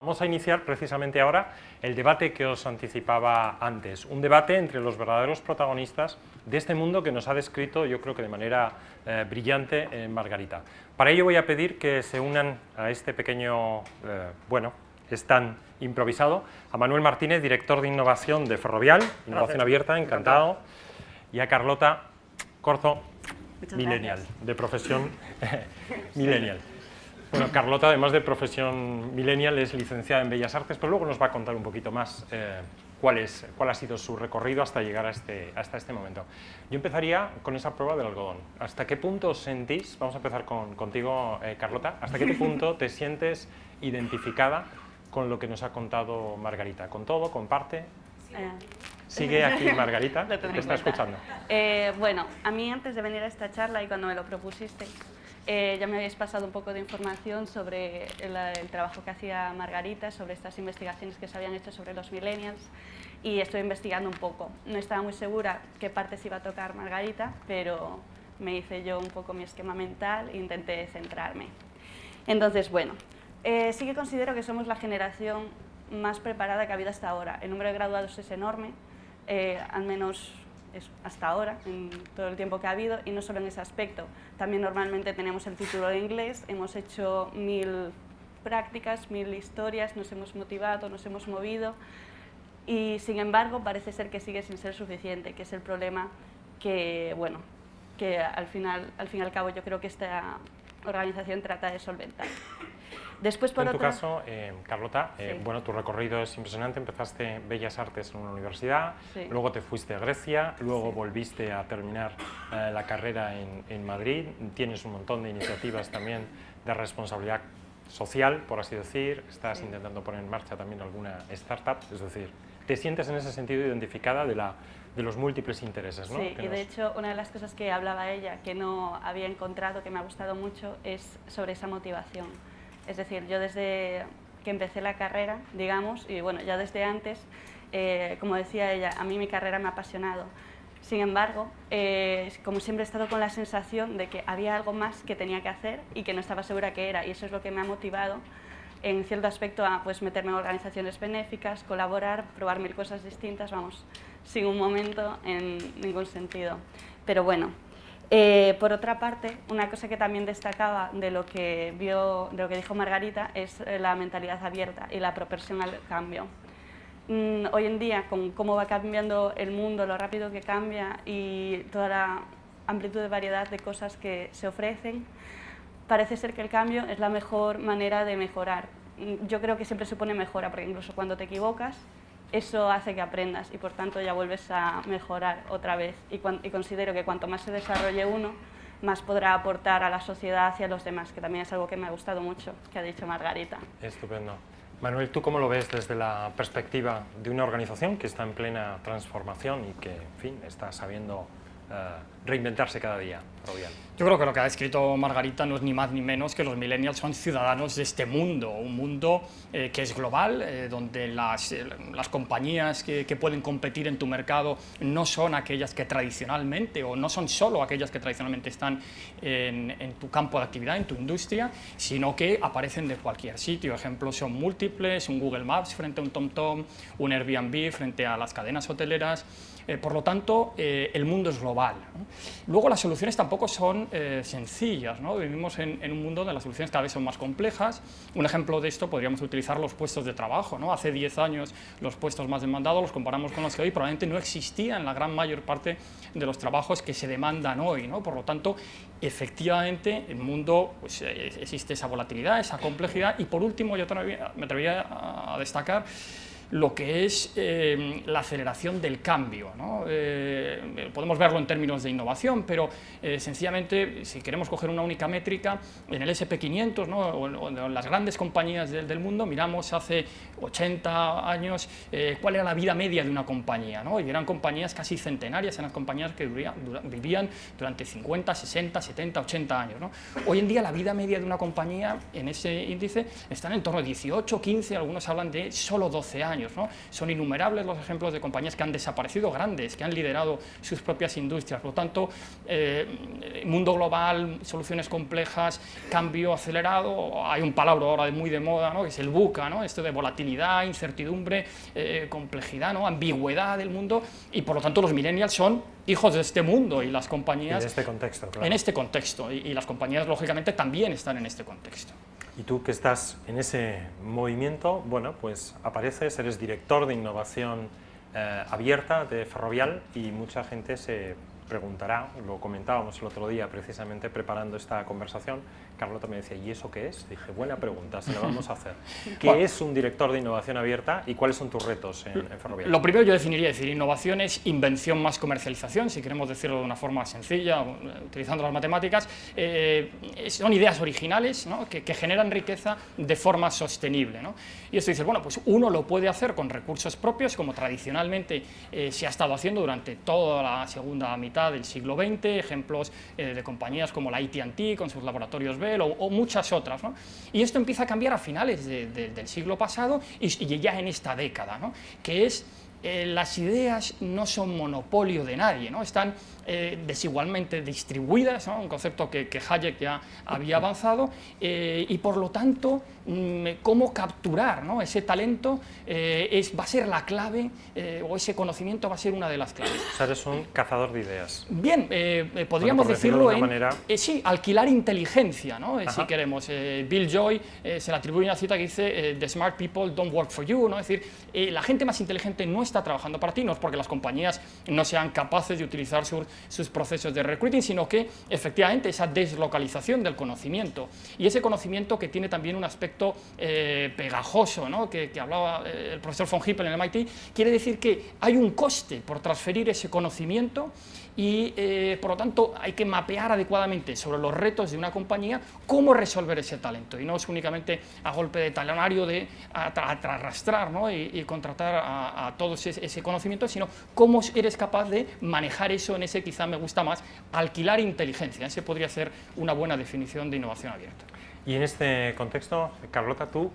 Vamos a iniciar precisamente ahora el debate que os anticipaba antes, un debate entre los verdaderos protagonistas de este mundo que nos ha descrito, yo creo que de manera brillante, Margarita. Para ello voy a pedir que se unan a este pequeño, stand improvisado, a Manuel Martínez, director de innovación de Ferrovial, Innovación Abierta, encantado, y a Carlota Corzo, millennial, de profesión millennial. Bueno, Carlota, además de profesión millennial, es licenciada en Bellas Artes, pero luego nos va a contar un poquito más cuál ha sido su recorrido hasta llegar hasta este momento. Yo empezaría con esa prueba del algodón. ¿Hasta qué punto os sentís, vamos a empezar contigo, Carlota, hasta qué punto te sientes identificada con lo que nos ha contado Margarita? ¿Con todo? ¿Con parte? Sigue aquí Margarita, te está escuchando. Bueno, a mí antes de venir a esta charla y cuando me lo propusiste, ya me habéis pasado un poco de información sobre el trabajo que hacía Margarita, sobre estas investigaciones que se habían hecho sobre los millennials, y estoy investigando un poco. No estaba muy segura qué partes iba a tocar Margarita, pero me hice yo un poco mi esquema mental e intenté centrarme. Entonces, bueno, sí que considero que somos la generación más preparada que ha habido hasta ahora. El número de graduados es enorme, al menos hasta ahora, en todo el tiempo que ha habido, y no solo en ese aspecto. También normalmente tenemos el título de inglés, hemos hecho 1000 prácticas, 1000 historias, nos hemos motivado, nos hemos movido, y sin embargo parece ser que sigue sin ser suficiente, que es el problema que, bueno, que al fin y al cabo yo creo que esta organización trata de solventar. Después, por tu caso, Carlota, sí. Bueno, tu recorrido es impresionante, empezaste Bellas Artes en una universidad, sí. Luego te fuiste a Grecia, luego sí. volviste a terminar la carrera en Madrid, tienes un montón de iniciativas también de responsabilidad social, por así decir, estás sí. intentando poner en marcha también alguna startup, es decir, te sientes en ese sentido identificada de los múltiples intereses, ¿no? Sí, y de hecho una de las cosas que hablaba ella, que no había encontrado, que me ha gustado mucho, es sobre esa motivación. Es decir, yo desde que empecé la carrera, digamos, y bueno, ya desde antes, como decía ella, a mí mi carrera me ha apasionado. Sin embargo, como siempre he estado con la sensación de que había algo más que tenía que hacer y que no estaba segura qué era, y eso es lo que me ha motivado en cierto aspecto a pues, meterme en organizaciones benéficas, colaborar, probar 1000 cosas distintas, vamos, sin un momento en ningún sentido. Pero bueno, por otra parte, una cosa que también destacaba de lo que dijo Margarita es la mentalidad abierta y la propensión al cambio. Hoy en día, con cómo va cambiando el mundo, lo rápido que cambia y toda la amplitud de variedad de cosas que se ofrecen, parece ser que el cambio es la mejor manera de mejorar. Yo creo que siempre supone mejora, porque incluso cuando te equivocas, eso hace que aprendas y por tanto ya vuelves a mejorar otra vez. Y considero que cuanto más se desarrolle uno, más podrá aportar a la sociedad y a los demás, que también es algo que me ha gustado mucho, que ha dicho Margarita. Estupendo. Manuel, ¿tú cómo lo ves desde la perspectiva de una organización que está en plena transformación y que, en fin, está sabiendo reinventarse cada día? Ferrovial. Yo creo que lo que ha descrito Margarita no es ni más ni menos que los millennials son ciudadanos de este mundo, un mundo que es global, donde las compañías que pueden competir en tu mercado no son aquellas que tradicionalmente, o no son solo aquellas que tradicionalmente están en tu campo de actividad, en tu industria, sino que aparecen de cualquier sitio. Ejemplos son múltiples, un Google Maps frente a un TomTom, un Airbnb frente a las cadenas hoteleras. Por lo tanto, el mundo es global, ¿no? Luego las soluciones tampoco son sencillas, ¿no? Vivimos en un mundo donde las soluciones cada vez son más complejas. Un ejemplo de esto podríamos utilizar los puestos de trabajo, ¿no? Hace 10 años los puestos más demandados los comparamos con los que hoy probablemente no existían la gran mayor parte de los trabajos que se demandan hoy, ¿no? Por lo tanto, efectivamente, el mundo, pues, existe esa volatilidad, esa complejidad, y por último yo me atrevería a destacar lo que es la aceleración del cambio, ¿no? Podemos verlo en términos de innovación, pero sencillamente, si queremos coger una única métrica, en el SP500, ¿no? o en las grandes compañías del mundo, miramos hace 80 años cuál era la vida media de una compañía, ¿no? Y eran compañías casi centenarias, eran compañías que vivían durante 50, 60, 70, 80 años, ¿no? Hoy en día la vida media de una compañía en ese índice está en torno a 18, 15, algunos hablan de solo 12 años. años, ¿no? Son innumerables los ejemplos de compañías que han desaparecido, grandes, que han liderado sus propias industrias. Por lo tanto, mundo global, soluciones complejas, cambio acelerado. Hay un palabra ahora muy de moda, ¿no? Que es el VUCA, ¿no? Esto de volatilidad, incertidumbre, complejidad, ¿no? Ambigüedad del mundo, y por lo tanto los millennials son hijos de este mundo y las compañías... En este contexto, claro. En este contexto, y las compañías lógicamente también están en este contexto. Y tú que estás en ese movimiento, bueno, pues apareces, eres director de innovación abierta de Ferrovial, y mucha gente se preguntará, lo comentábamos el otro día precisamente preparando esta conversación, Carlota me decía, ¿y eso qué es? Dije, buena pregunta, se la vamos a hacer. ¿Qué es un director de innovación abierta y cuáles son tus retos en Ferrovial? Lo primero yo definiría, innovación es invención más comercialización, si queremos decirlo de una forma sencilla, utilizando las matemáticas. Son ideas originales, ¿no? que generan riqueza de forma sostenible, ¿no? Y esto dice, bueno, pues uno lo puede hacer con recursos propios, como tradicionalmente se ha estado haciendo durante toda la segunda mitad del siglo XX, ejemplos de compañías como la AT&T con sus laboratorios Bell o muchas otras, ¿no? Y esto empieza a cambiar a finales del siglo pasado y ya en esta década, ¿no? Que es las ideas no son monopolio de nadie, ¿no? Están desigualmente distribuidas, ¿no? Un concepto que Hayek ya había avanzado, y por lo tanto cómo capturar, ¿no? Ese talento va a ser la clave, o ese conocimiento va a ser una de las claves. O sea, eres un cazador de ideas. Bien, podríamos decirlo de una manera... sí, alquilar inteligencia, ¿no? Si queremos. Bill Joy se le atribuye una cita que dice the smart people don't work for you, ¿no? Es decir, la gente más inteligente no está trabajando para ti, no es porque las compañías no sean capaces de utilizar sus procesos de recruiting, sino que efectivamente esa deslocalización del conocimiento, y ese conocimiento que tiene también un aspecto pegajoso, ¿no? que hablaba el profesor von Hippel en el MIT, quiere decir que hay un coste por transferir ese conocimiento, y por lo tanto hay que mapear adecuadamente sobre los retos de una compañía cómo resolver ese talento, y no es únicamente a golpe de talonario de arrastrar, ¿no? y contratar a todos ese conocimiento, sino cómo eres capaz de manejar eso en ese, quizá me gusta más, alquilar inteligencia. Ese podría ser una buena definición de innovación abierta. Y en este contexto, Carlota, tú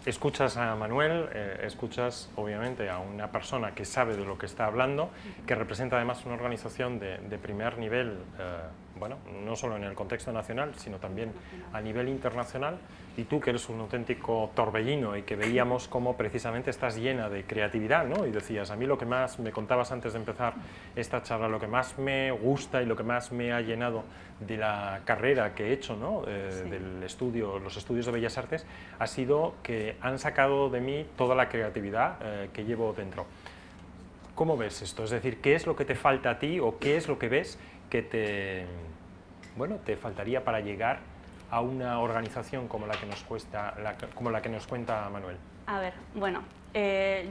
escuchas a Manuel, escuchas obviamente a una persona que sabe de lo que está hablando, que representa además una organización de primer nivel, bueno, no solo en el contexto nacional, sino también a nivel internacional, y tú que eres un auténtico torbellino y que veíamos cómo precisamente estás llena de creatividad, ¿no? Y decías, a mí lo que más, me contabas antes de empezar esta charla, lo que más me gusta y lo que más me ha llenado de la carrera que he hecho, ¿no? Del estudio, los estudios de Bellas Artes, ha sido que han sacado de mí toda la creatividad que llevo dentro. ¿Cómo ves esto? Es decir, ¿qué es lo que te falta a ti o qué es lo que ves que te faltaría para llegar a una organización como la que nos cuenta Manuel? A ver, bueno,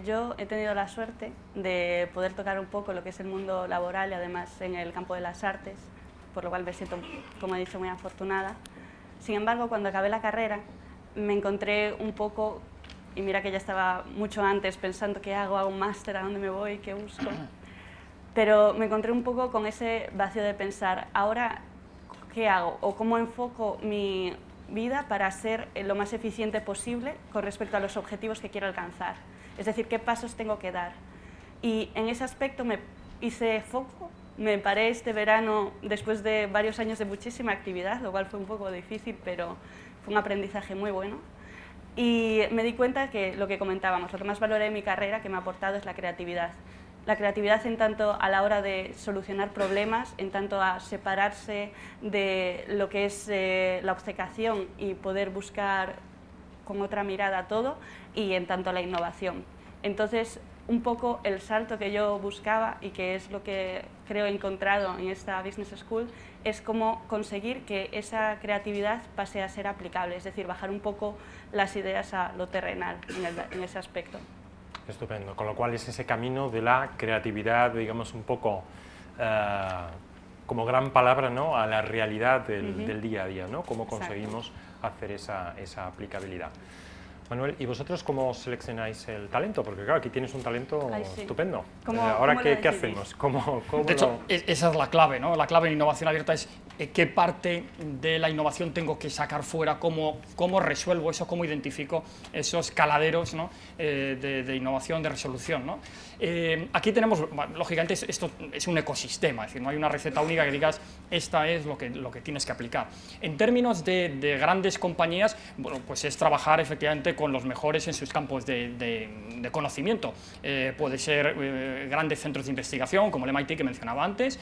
yo he tenido la suerte de poder tocar un poco lo que es el mundo laboral y además en el campo de las artes, por lo cual me siento, como he dicho, muy afortunada. Sin embargo, cuando acabé la carrera me encontré un poco, y mira que ya estaba mucho antes pensando qué hago, hago un máster, a dónde me voy, qué busco, pero me encontré un poco con ese vacío de pensar, ahora, ¿qué hago? O cómo enfoco mi vida para ser lo más eficiente posible con respecto a los objetivos que quiero alcanzar. Es decir, qué pasos tengo que dar. Y en ese aspecto me hice foco, me paré este verano después de varios años de muchísima actividad, lo cual fue un poco difícil, pero fue un aprendizaje muy bueno. Y me di cuenta que lo que comentábamos, lo que más valoré en mi carrera que me ha aportado es la creatividad. La creatividad en tanto a la hora de solucionar problemas, en tanto a separarse de lo que es la obcecación y poder buscar con otra mirada todo, y en tanto a la innovación. Entonces, un poco el salto que yo buscaba y que es lo que creo he encontrado en esta Business School es cómo conseguir que esa creatividad pase a ser aplicable, es decir, bajar un poco las ideas a lo terrenal en ese aspecto. Estupendo, con lo cual es ese camino de la creatividad, digamos, un poco como gran palabra, ¿no?, a la realidad del día a día, ¿no? Cómo conseguimos hacer esa aplicabilidad. Manuel, ¿y vosotros cómo seleccionáis el talento? Porque claro, aquí tienes un talento estupendo. Ahora, ¿qué hacemos? De hecho, esa es la clave, ¿no? La clave en innovación abierta es qué parte de la innovación tengo que sacar fuera, cómo resuelvo eso, cómo identifico esos caladeros, ¿no? de innovación, de resolución, ¿no? Aquí tenemos, bueno, lógicamente, esto es un ecosistema, es decir, no hay una receta única que digas, esta es lo que tienes que aplicar. En términos de grandes compañías, bueno, pues es trabajar efectivamente con los mejores en sus campos de conocimiento. Puede ser grandes centros de investigación, como el MIT que mencionaba antes,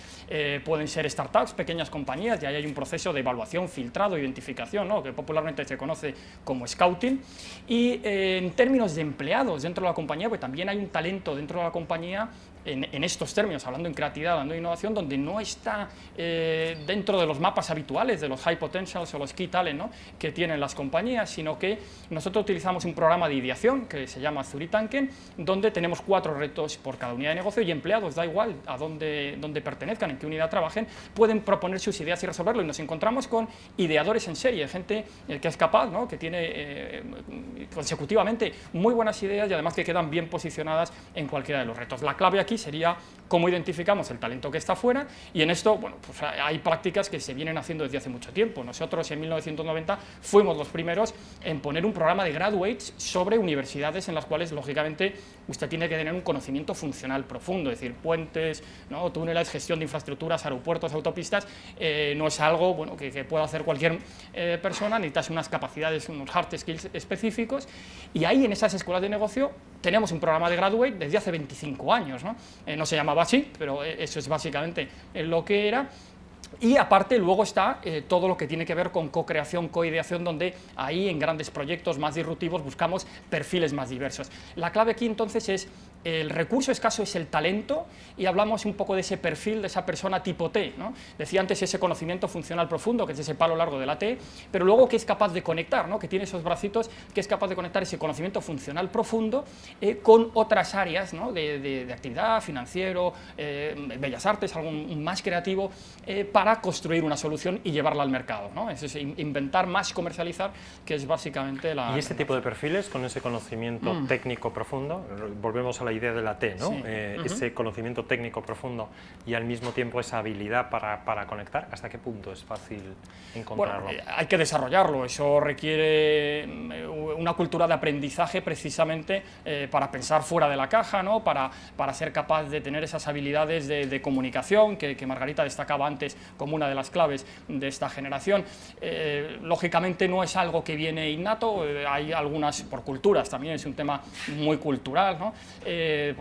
pueden ser startups, pequeñas compañías, y ahí hay un proceso de evaluación, filtrado, identificación, ¿no? Que popularmente se conoce como scouting. Y en términos de empleados dentro de la compañía, pues también hay un talento dentro de la compañía en estos términos, hablando en creatividad, hablando de innovación, donde no está dentro de los mapas habituales de los high potentials o los key talent, ¿no? que tienen las compañías, sino que nosotros utilizamos un programa de ideación que se llama Zuritanken, donde tenemos 4 retos por cada unidad de negocio, y empleados, da igual a dónde pertenezcan, en qué unidad trabajen, pueden proponer sus ideas y resolverlo, y nos encontramos con ideadores en serie, gente que es capaz, ¿no? que tiene consecutivamente muy buenas ideas y además que quedan bien posicionadas en cualquiera de los retos. La clave aquí sería cómo identificamos el talento que está fuera, y en esto, bueno, pues hay prácticas que se vienen haciendo desde hace mucho tiempo. Nosotros en 1990 fuimos los primeros en poner un programa de graduates sobre universidades en las cuales, lógicamente, usted tiene que tener un conocimiento funcional profundo, es decir, puentes, ¿no? túneles, gestión de infraestructuras, aeropuertos, autopistas, no es algo bueno, que pueda hacer cualquier persona, necesitas unas capacidades, unos hard skills específicos, y ahí en esas escuelas de negocio tenemos un programa de graduate desde hace 25 años, ¿no? No se llamaba así, pero eso es básicamente lo que era. Y aparte luego está todo lo que tiene que ver con co-creación, co-ideación, donde ahí en grandes proyectos más disruptivos buscamos perfiles más diversos. La clave aquí entonces es el recurso escaso es el talento, y hablamos un poco de ese perfil, de esa persona tipo T, ¿no? Decía antes ese conocimiento funcional profundo, que es ese palo largo de la T, pero luego que es capaz de conectar, ¿no? Que tiene esos bracitos, que es capaz de conectar ese conocimiento funcional profundo con otras áreas, ¿no? de actividad, financiero, bellas artes, algo más creativo, para construir una solución y llevarla al mercado, ¿no? Es inventar más, comercializar, que es básicamente la... Y ese tipo de perfiles, con ese conocimiento técnico profundo, volvemos a la idea de la T, ¿no? Sí. Ese conocimiento técnico profundo y al mismo tiempo esa habilidad para conectar, ¿hasta qué punto es fácil encontrarlo? Bueno, hay que desarrollarlo, eso requiere una cultura de aprendizaje precisamente para pensar fuera de la caja, ¿no? para ser capaz de tener esas habilidades de comunicación que Margarita destacaba antes como una de las claves de esta generación. Lógicamente no es algo que viene innato, hay algunas por culturas, también es un tema muy cultural, ¿no?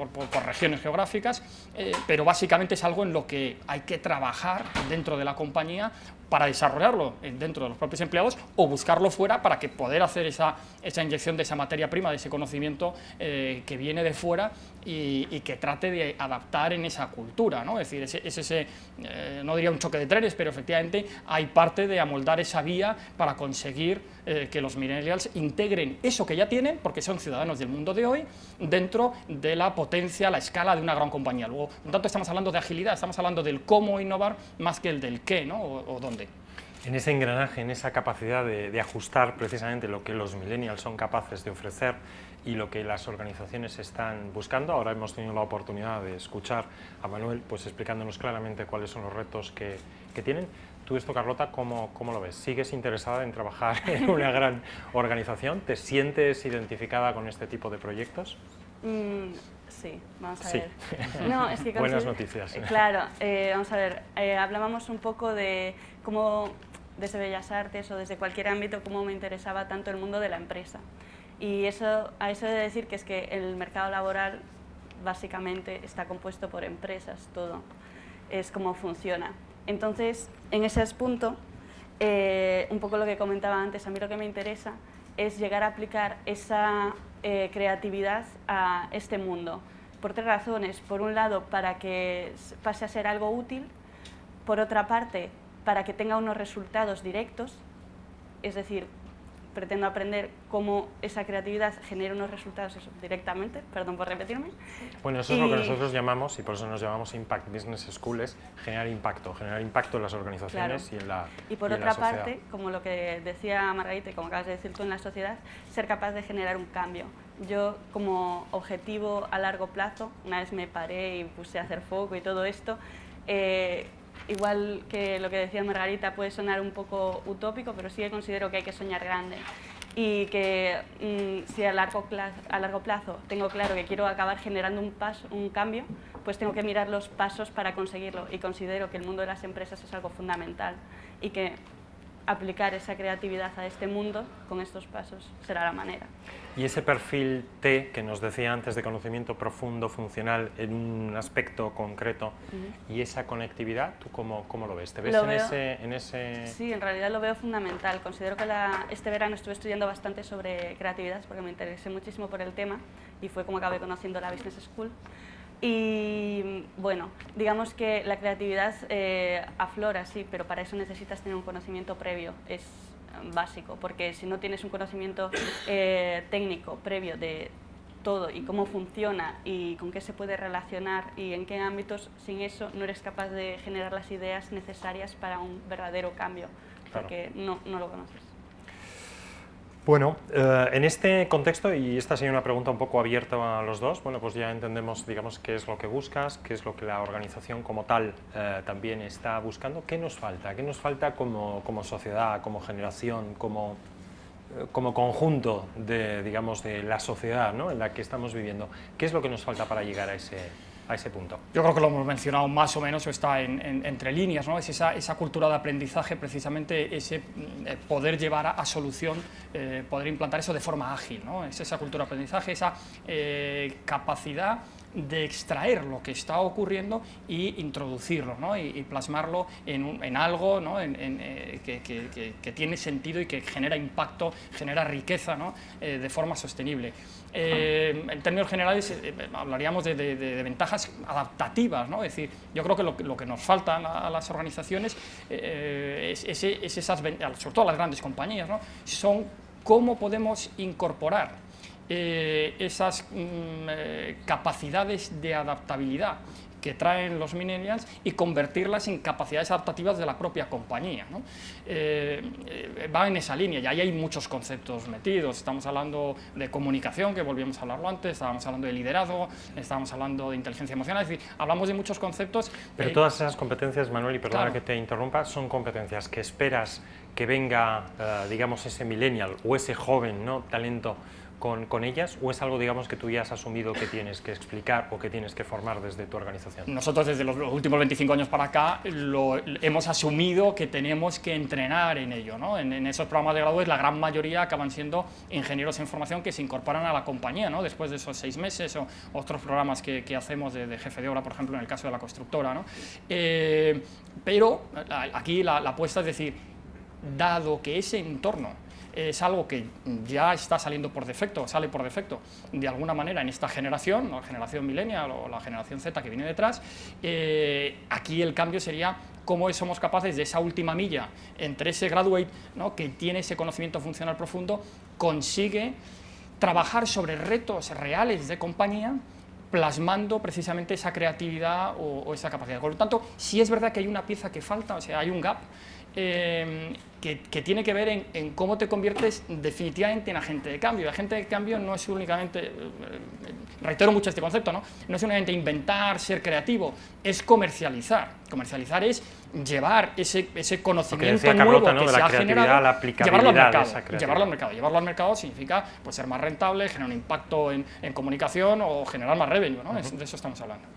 Por regiones geográficas, pero básicamente es algo en lo que hay que trabajar dentro de la compañía para desarrollarlo dentro de los propios empleados o buscarlo fuera para que poder hacer esa inyección de esa materia prima, de ese conocimiento que viene de fuera y que trate de adaptar en esa cultura, ¿no? Es decir, es ese, no diría un choque de trenes, pero efectivamente hay parte de amoldar esa vía para conseguir que los millennials integren eso que ya tienen, porque son ciudadanos del mundo de hoy, dentro de la potencia, la escala de una gran compañía. Luego, por tanto, estamos hablando de agilidad, estamos hablando del cómo innovar más que el del qué, ¿no? o dónde. En ese engranaje, en esa capacidad de ajustar precisamente lo que los millennials son capaces de ofrecer y lo que las organizaciones están buscando. Ahora hemos tenido la oportunidad de escuchar a Manuel pues, explicándonos claramente cuáles son los retos que tienen. Tú esto, Carlota, ¿cómo lo ves? ¿Sigues interesada en trabajar en una gran organización? ¿Te sientes identificada con este tipo de proyectos? Sí, vamos a Sí. ver. No, es que Buenas noticias. Claro, vamos a ver, hablábamos un poco de cómo desde Bellas Artes o desde cualquier ámbito cómo me interesaba tanto el mundo de la empresa. Y a eso de decir que es que el mercado laboral básicamente está compuesto por empresas, todo. Es como funciona. Entonces, en ese punto, un poco lo que comentaba antes, a mí lo que me interesa es llegar a aplicar esa creatividad a este mundo, por 3 razones. Por un lado, para que pase a ser algo útil, por otra parte, para que tenga unos resultados directos, es decir, pretendo aprender cómo esa creatividad genera unos resultados directamente, perdón por repetirme. Bueno, eso es lo que nosotros llamamos, y por eso nos llamamos Impact Business School, es generar impacto en las organizaciones, claro, y en la sociedad. Y por otra parte, como lo que decía Margarita y como acabas de decir tú, en la sociedad, ser capaz de generar un cambio. Yo, como objetivo a largo plazo, una vez me paré y puse a hacer foco y todo esto, igual que lo que decía Margarita, puede sonar un poco utópico, pero sí que considero que hay que soñar grande. Y que si a largo plazo tengo claro que quiero acabar generando un cambio, pues tengo que mirar los pasos para conseguirlo. Y considero que el mundo de las empresas es algo fundamental y que aplicar esa creatividad a este mundo con estos pasos será la manera. Y ese perfil T que nos decía antes de conocimiento profundo, funcional, en un aspecto concreto, y esa conectividad, ¿tú cómo lo ves? ¿Te ves en ese...? Sí, en realidad lo veo fundamental. Considero que este verano estuve estudiando bastante sobre creatividad porque me interesé muchísimo por el tema y fue como acabé conociendo la Business School. Y bueno, digamos que la creatividad aflora, sí, pero para eso necesitas tener un conocimiento previo, es básico, porque si no tienes un conocimiento técnico previo de todo y cómo funciona y con qué se puede relacionar y en qué ámbitos, sin eso no eres capaz de generar las ideas necesarias para un verdadero cambio, porque no lo conoces. Bueno, en este contexto, y esta sería una pregunta un poco abierta a los dos, bueno, pues ya entendemos, digamos, qué es lo que buscas, qué es lo que la organización como tal también está buscando. ¿Qué nos falta? ¿Qué nos falta como sociedad, como generación, como conjunto de, digamos, de la sociedad, ¿no?, en la que estamos viviendo? ¿Qué es lo que nos falta para llegar a ese punto? Yo creo que lo hemos mencionado más o menos, o está entre líneas, ¿no? Es esa cultura de aprendizaje, precisamente ese poder llevar a solución, poder implantar eso de forma ágil, ¿no? Es esa cultura de aprendizaje, esa capacidad de extraer lo que está ocurriendo y introducirlo, ¿no? y plasmarlo en algo, ¿no?, que tiene sentido y que genera impacto, genera riqueza, ¿no?, de forma sostenible. En términos generales hablaríamos de ventajas adaptativas, ¿no? Es decir, yo creo que lo que nos falta a las organizaciones es esas, sobre todo a las grandes compañías, ¿no?, son cómo podemos incorporar esas capacidades de adaptabilidad que traen los millennials y convertirlas en capacidades adaptativas de la propia compañía, ¿no? Va en esa línea y ahí hay muchos conceptos metidos. Estamos hablando de comunicación, que volvíamos a hablarlo antes, estábamos hablando de liderazgo, estábamos hablando de inteligencia emocional, es decir, hablamos de muchos conceptos. Pero todas esas competencias, Manuel, y perdona claro, que te interrumpa, son competencias que esperas que venga, digamos, ese millennial o ese joven, ¿no?, talento con ellas, o es algo, digamos, que tú ya has asumido que tienes que explicar o que tienes que formar desde tu organización? Nosotros desde los últimos 25 años para acá hemos asumido que tenemos que entrenar en ello, ¿no? En esos programas de graduados la gran mayoría acaban siendo ingenieros en formación que se incorporan a la compañía, ¿no?, después de esos 6 meses, o otros programas que hacemos de jefe de obra, por ejemplo, en el caso de la constructora, ¿no? Pero aquí la apuesta es decir, dado que ese entorno es algo que ya está saliendo por defecto, sale por defecto de alguna manera en esta generación, la generación millennial o la generación Z que viene detrás, aquí el cambio sería cómo somos capaces de esa última milla entre ese graduate, ¿no?, que tiene ese conocimiento funcional profundo, consigue trabajar sobre retos reales de compañía, plasmando precisamente esa creatividad o esa capacidad. Por lo tanto, sí es verdad que hay una pieza que falta, o sea, hay un gap que tiene que ver en cómo te conviertes definitivamente en agente de cambio. Agente de cambio no es únicamente, reitero mucho este concepto, ¿no?, no es únicamente inventar, ser creativo, es comercializar. Comercializar es llevar ese conocimiento nuevo Carlota, ¿no?, que de se la ha generado, a la aplicabilidad llevarlo al mercado. Llevarlo al mercado significa, pues, ser más rentable, generar un impacto en comunicación o generar más revenue, ¿no? De eso estamos hablando.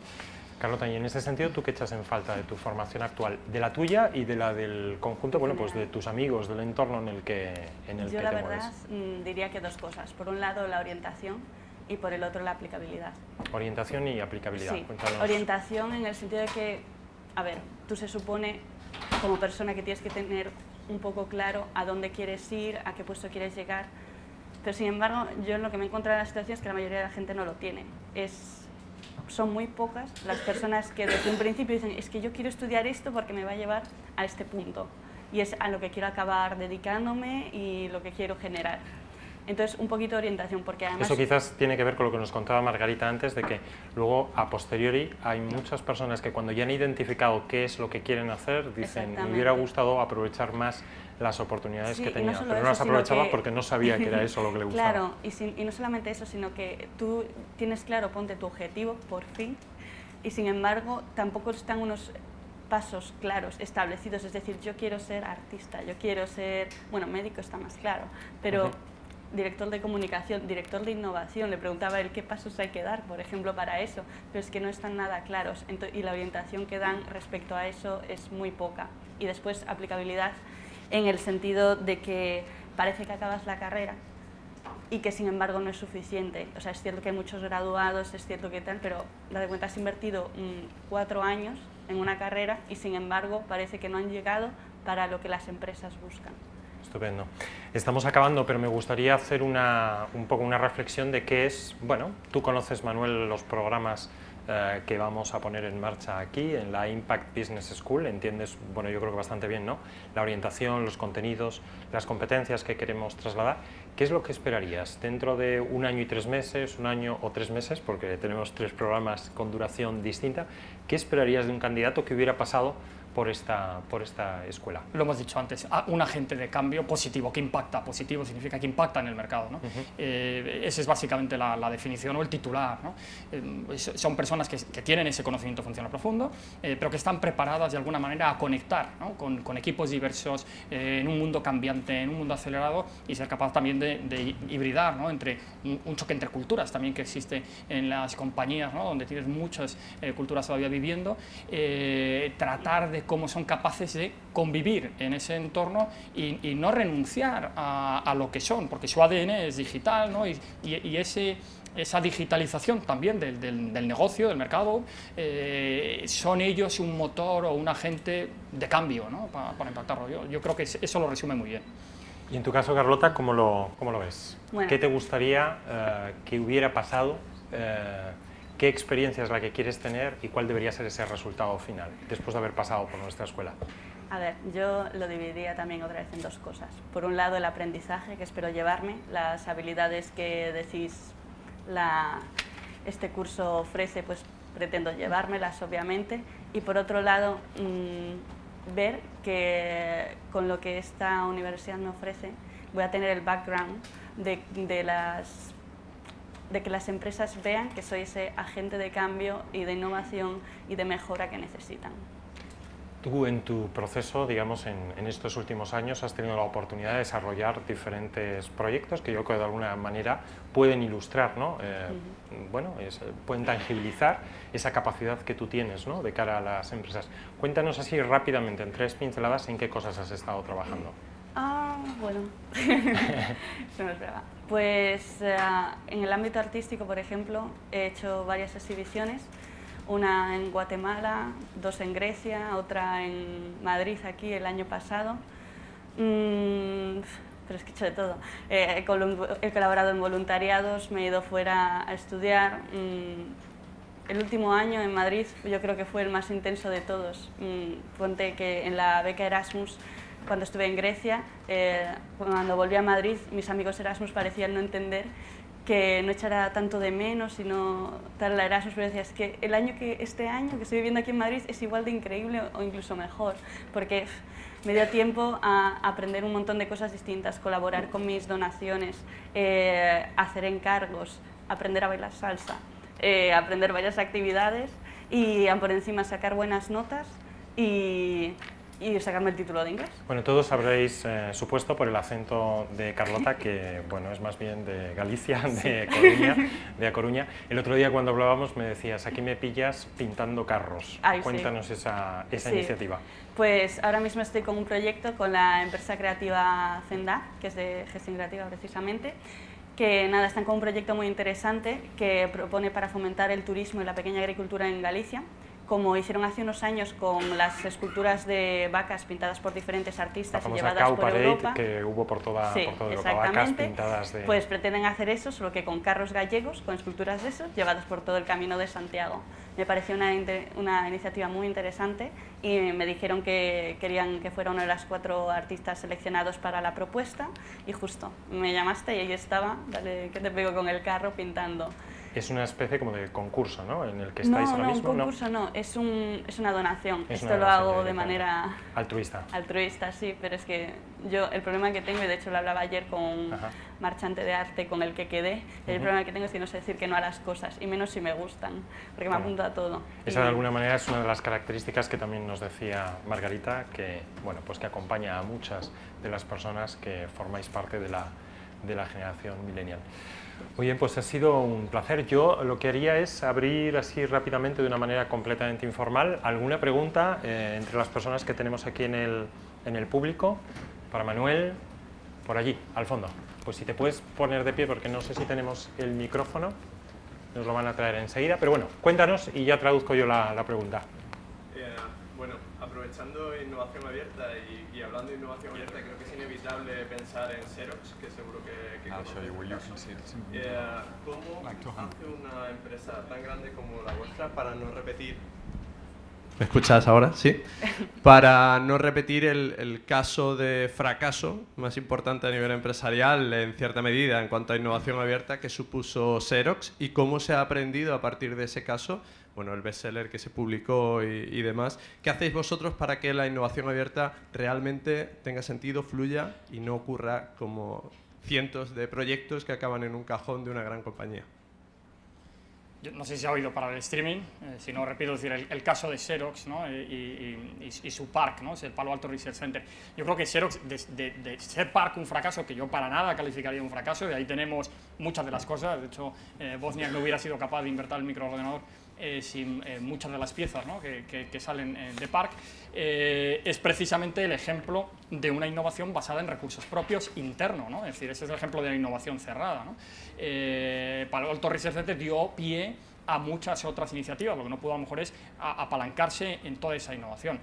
Carlota, y en ese sentido, ¿tú qué echas en falta de tu formación actual? De la tuya y de la del conjunto, bueno, pues de tus amigos, del entorno en el que te mueves. Yo la verdad diría que dos cosas. Por un lado, la orientación y por el otro, la aplicabilidad. Orientación y aplicabilidad. Sí, cuéntanos. orientación en el sentido de que, a ver, tú se supone como persona que tienes que tener un poco claro a dónde quieres ir, a qué puesto quieres llegar, pero sin embargo, yo en lo que me he encontrado en la situación es que la mayoría de la gente no lo tiene. Son muy pocas las personas que desde un principio dicen, es que yo quiero estudiar esto porque me va a llevar a este punto y es a lo que quiero acabar dedicándome y lo que quiero generar. Entonces, un poquito de orientación, porque además... Eso quizás tiene que ver con lo que nos contaba Margarita antes, de que luego, a posteriori, hay muchas personas que cuando ya han identificado qué es lo que quieren hacer, dicen, me hubiera gustado aprovechar más las oportunidades que tenía, pero no las aprovechaba porque no sabía que era eso lo que le gustaba. Claro, y no solamente eso, sino que tú tienes claro, ponte tu objetivo, por fin, y sin embargo, tampoco están pasos claros, establecidos, es decir, yo quiero ser artista, yo quiero ser, bueno, médico está más claro, pero director de comunicación, director de innovación, le preguntaba a él qué pasos hay que dar, por ejemplo, para eso, pero es que no están nada claros y la orientación que dan respecto a eso es muy poca. Y después aplicabilidad en el sentido de que parece que acabas la carrera y que sin embargo no es suficiente. O sea, es cierto que hay muchos graduados, es cierto que tal, pero date cuenta, has invertido 4 años en una carrera y sin embargo parece que no han llegado para lo que las empresas buscan. Estupendo. Estamos acabando, pero me gustaría hacer un poco una reflexión de qué es, bueno, tú conoces, Manuel, los programas que vamos a poner en marcha aquí en la Impact Business School, entiendes, bueno, yo creo que bastante bien, ¿no? La orientación, los contenidos, las competencias que queremos trasladar. ¿Qué es lo que esperarías dentro de 1 año y 3 meses, 1 año o 3 meses, porque tenemos 3 programas con duración distinta? ¿Qué esperarías de un candidato que hubiera pasado por esta escuela? Lo hemos dicho antes, un agente de cambio positivo, que impacta, positivo significa que impacta en el mercado, ¿no? Esa es básicamente la definición o el titular, ¿no? Son personas que tienen ese conocimiento funcional profundo, pero que están preparadas de alguna manera a conectar, ¿no? con equipos diversos, en un mundo cambiante, en un mundo acelerado, y ser capaz también de hibridar, ¿no? Entre un choque entre culturas también que existe en las compañías, ¿no? Donde tienes muchas culturas todavía viviendo, tratar de cómo son capaces de convivir en ese entorno y no renunciar a lo que son, porque su ADN es digital, ¿no? y esa digitalización también del negocio, del mercado, son ellos un motor o un agente de cambio, ¿no? para impactarlo. Yo creo que eso lo resume muy bien. Y en tu caso, Carlota, ¿cómo lo ves? Bueno. ¿Qué te gustaría que hubiera pasado? ¿Qué experiencia es la que quieres tener y cuál debería ser ese resultado final después de haber pasado por nuestra escuela? A ver, yo lo dividiría también otra vez en 2 cosas. Por un lado, el aprendizaje que espero llevarme, las habilidades que decís este curso ofrece, pues pretendo llevármelas, obviamente. Y por otro lado, ver que con lo que esta universidad me ofrece, voy a tener el background de que las empresas vean que soy ese agente de cambio y de innovación y de mejora que necesitan. Tú en tu proceso, digamos, en estos últimos años has tenido la oportunidad de desarrollar diferentes proyectos que yo creo que de alguna manera pueden ilustrar, ¿no? Bueno, pueden tangibilizar esa capacidad que tú tienes, ¿no? De cara a las empresas. Cuéntanos así rápidamente, en 3 pinceladas, en qué cosas has estado trabajando. Bueno, se me esperaba. Pues en el ámbito artístico, por ejemplo, he hecho varias exhibiciones, una en Guatemala, 2 en Grecia, otra en Madrid aquí el año pasado, pero es que he hecho de todo. He colaborado en voluntariados, me he ido fuera a estudiar. El último año en Madrid yo creo que fue el más intenso de todos. Ponte que en la beca Erasmus, cuando estuve en Grecia, cuando volví a Madrid, mis amigos Erasmus parecían no entender que no echara tanto de menos, sino tal la Erasmus, pero decía, es que este año que estoy viviendo aquí en Madrid es igual de increíble o incluso mejor, porque me dio tiempo a aprender un montón de cosas distintas, colaborar con mis donaciones, hacer encargos, aprender a bailar salsa, aprender varias actividades y por encima sacar buenas notas y sacarme el título de inglés. Bueno, todos habréis supuesto por el acento de Carlota que, bueno, es más bien de Galicia, de A Coruña. El otro día cuando hablábamos me decías, aquí me pillas pintando carros. Ay, cuéntanos sí. esa Sí. iniciativa. Pues ahora mismo estoy con un proyecto con la empresa creativa Zenda, que es de gestión creativa precisamente, que nada, están con un proyecto muy interesante que propone para fomentar el turismo y la pequeña agricultura en Galicia, como hicieron hace unos años con las esculturas de vacas pintadas por diferentes artistas y llevadas Cow por Parade Europa. Que hubo por toda Europa, vacas pintadas de... Pues pretenden hacer eso, solo que con carros gallegos, con esculturas de esos, llevados por todo el Camino de Santiago. Me pareció una iniciativa muy interesante y me dijeron que querían que fuera uno de los 4 artistas seleccionados para la propuesta y justo me llamaste y ahí estaba, dale, que te pego con el carro pintando. es una especie como de concurso, ¿no? En el que estáis ahora mismo. Un concurso no, es una donación. Es Esto una lo donación hago de manera altruista, sí, pero es que yo el problema que tengo, y de hecho lo hablaba ayer con un marchante de arte con el que quedé, el problema que tengo es que no sé decir que no a las cosas, y menos si me gustan, porque me apunto a todo. Esa de alguna manera es una de las características que también nos decía Margarita, que, bueno, pues que acompaña a muchas de las personas que formáis parte de la generación millennial. Muy bien, pues ha sido un placer. Yo lo que haría es abrir así rápidamente, de una manera completamente informal, alguna pregunta entre las personas que tenemos aquí en el público. Para Manuel, por allí, al fondo. Pues si te puedes poner de pie, porque no sé si tenemos el micrófono, nos lo van a traer enseguida, pero bueno, cuéntanos y ya traduzco yo la pregunta. Bueno, aprovechando innovación abierta y hablando de innovación abierta, creo que es inevitable pensar en Xerox, que seguro que conoces. ¿Cómo hace una empresa tan grande como la vuestra para no repetir? ¿Me escuchas ahora? Sí. Para no repetir el caso de fracaso más importante a nivel empresarial, en cierta medida, en cuanto a innovación abierta, que supuso Xerox, y cómo se ha aprendido a partir de ese caso, bueno, el bestseller que se publicó y demás. ¿Qué hacéis vosotros para que la innovación abierta realmente tenga sentido, fluya y no ocurra como cientos de proyectos que acaban en un cajón de una gran compañía? Yo no sé si ha oído para el streaming, si no, repito, decir, el caso de Xerox, ¿no? y su park, ¿no? Es el Palo Alto Research Center. Yo creo que Xerox, de ser park un fracaso, que yo para nada calificaría un fracaso, de ahí tenemos muchas de las cosas. De hecho, Wozniak no hubiera sido capaz de inventar el microordenador sin muchas de las piezas, ¿no? que salen de Park, es precisamente el ejemplo de una innovación basada en recursos propios internos, ¿no? Es decir, ese es el ejemplo de la innovación cerrada, ¿no? Palo Alto Research Center dio pie a muchas otras iniciativas. Lo que no pudo a lo mejor es apalancarse en toda esa innovación.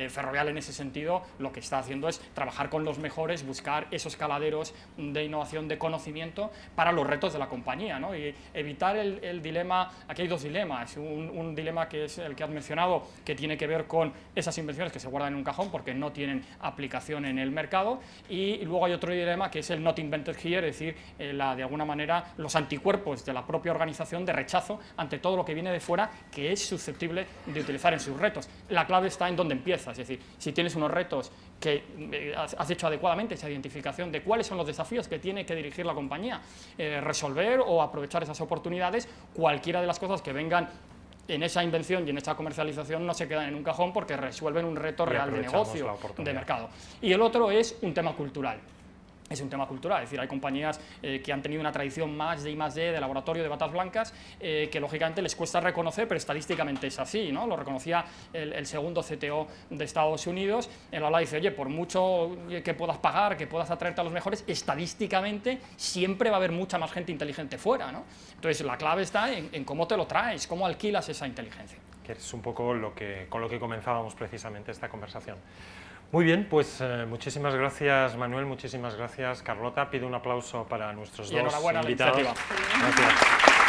Ferrovial en ese sentido lo que está haciendo es trabajar con los mejores, buscar esos caladeros de innovación, de conocimiento para los retos de la compañía, ¿no? Y evitar el dilema. Aquí hay dos dilemas, un dilema que es el que has mencionado, que tiene que ver con esas invenciones que se guardan en un cajón porque no tienen aplicación en el mercado, y luego hay otro dilema que es el not invented here, es decir, de alguna manera los anticuerpos de la propia organización de rechazo ante todo lo que viene de fuera que es susceptible de utilizar en sus retos. La clave está en dónde empiezas, es decir, si tienes unos retos que has hecho adecuadamente esa identificación de cuáles son los desafíos que tiene que dirigir la compañía, resolver o aprovechar esas oportunidades, cualquiera de las cosas que vengan en esa invención y en esa comercialización no se quedan en un cajón porque resuelven un reto real de negocio, de mercado. Y el otro es un tema cultural. Es un tema cultural, es decir, hay compañías que han tenido una tradición más de I+D, de laboratorio, de batas blancas, que lógicamente les cuesta reconocer, pero estadísticamente es así, ¿no? Lo reconocía el segundo CTO de Estados Unidos. Él habla y dice, oye, por mucho que puedas pagar, que puedas atraerte a los mejores, estadísticamente siempre va a haber mucha más gente inteligente fuera, ¿no? Entonces la clave está en cómo te lo traes, cómo alquilas esa inteligencia. Que es un poco con lo que comenzábamos precisamente esta conversación. Muy bien, pues muchísimas gracias Manuel, muchísimas gracias Carlota. Pido un aplauso para nuestros dos invitados. Enhorabuena la iniciativa. Gracias.